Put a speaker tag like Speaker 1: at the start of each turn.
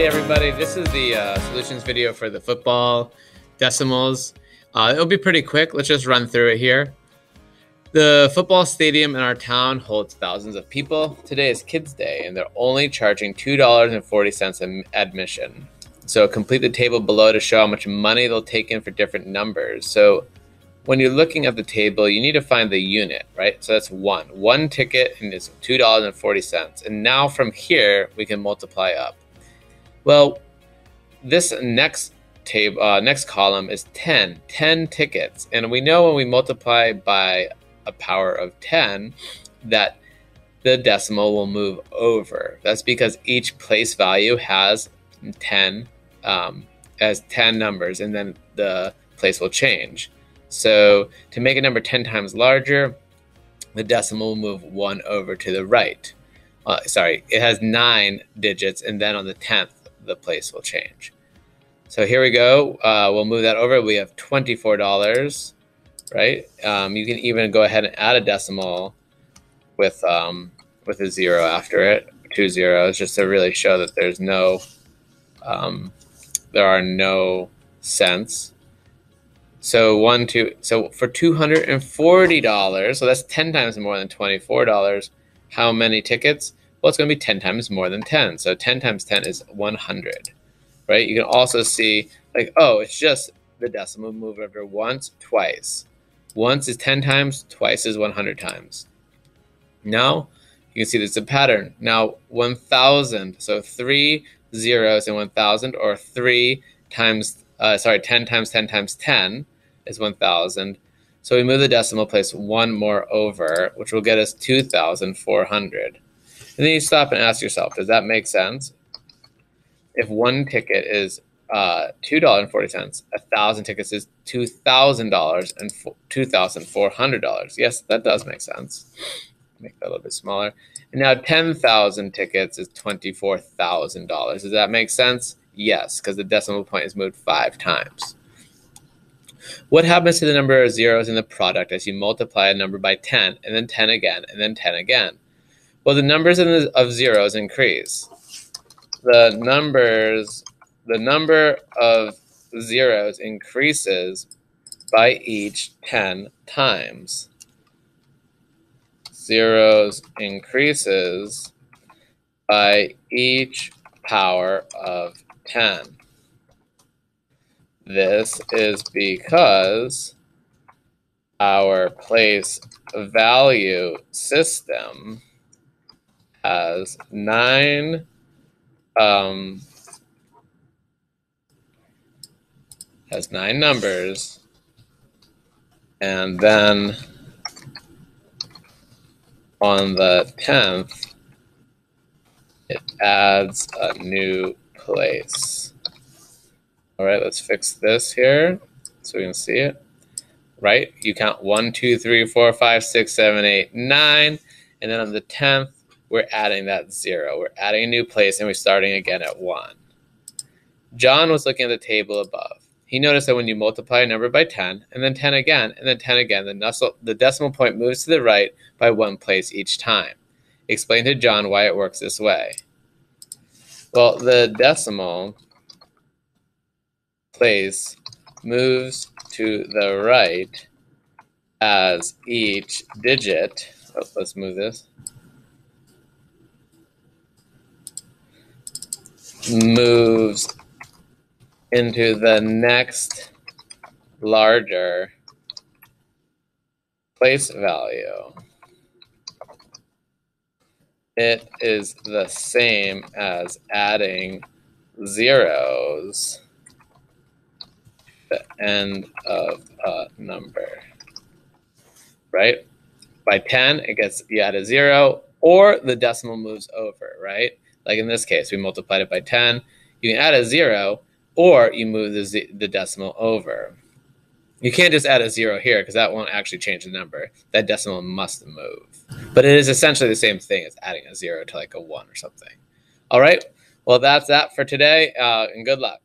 Speaker 1: Hey everybody, this is the solutions video for the football decimals. It'll be pretty quick. Let's just run through it here. The football stadium in our town holds thousands of people. Today is Kids Day and they're only charging $2.40 admission. So complete the table below to show how much money they'll take in for different numbers. So when you're looking at the table, you need to find the unit, right? So that's one ticket, and it's $2.40. And now from here, we can multiply up. Well, this next column is 10 tickets. And we know when we multiply by a power of 10 that the decimal will move over. That's because each place value has 10 numbers, and then the place will change. So to make a number 10 times larger, the decimal will move 1 over to the right. It has 9 digits, and then on the 10th, the place will change. So here we go. We'll move that over. We have $24, right? You can even go ahead and add a decimal with a 0 after it, 2 zeros, just to really show that there's no, there are no cents. So for $240, so that's 10 times more than $24. How many tickets? Well, it's going to be 10 times more than 10. So 10 times 10 is 100, right? You can also see, like, oh, it's just the decimal move over once, twice. Once is 10 times, twice is 100 times. Now, you can see there's a pattern. Now, 1,000, so 3 zeros in 1,000, or 10 times 10 times 10 is 1,000. So we move the decimal place 1 more over, which will get us 2,400. And then you stop and ask yourself, does that make sense? If one ticket is $2.40, 1,000 tickets is $2,000 and $2,400. Yes, that does make sense. Make that a little bit smaller. And now 10,000 tickets is $24,000. Does that make sense? Yes, because the decimal point is moved 5 times. What happens to the number of zeros in the product as you multiply a number by 10, and then 10 again, and then 10 again? Well, the numbers of zeros increase. The number of zeros increases by each 10 times. Zeros increases by each power of 10. This is because our place value system has 9 numbers, and then on the 10th, it adds a new place. All right, let's fix this here so we can see it. Right, you count 1, 2, 3, 4, 5, 6, 7, 8, 9, and then on the 10th, we're adding that 0. We're adding a new place, and we're starting again at 1. John was looking at the table above. He noticed that when you multiply a number by 10, and then 10 again, and then 10 again, the decimal point moves to the right by 1 place each time. Explain to John why it works this way. Well, the decimal place moves to the right as each digit, let's move this, moves into the next larger place value. It is the same as adding zeros at the end of a number, right? By 10, you add a 0, or the decimal moves over, right? Like in this case, we multiplied it by 10. You can add a 0, or you move the decimal over. You can't just add a 0 here because that won't actually change the number. That decimal must move. But it is essentially the same thing as adding a 0 to like a 1 or something. All right, well, that's that for today, and good luck.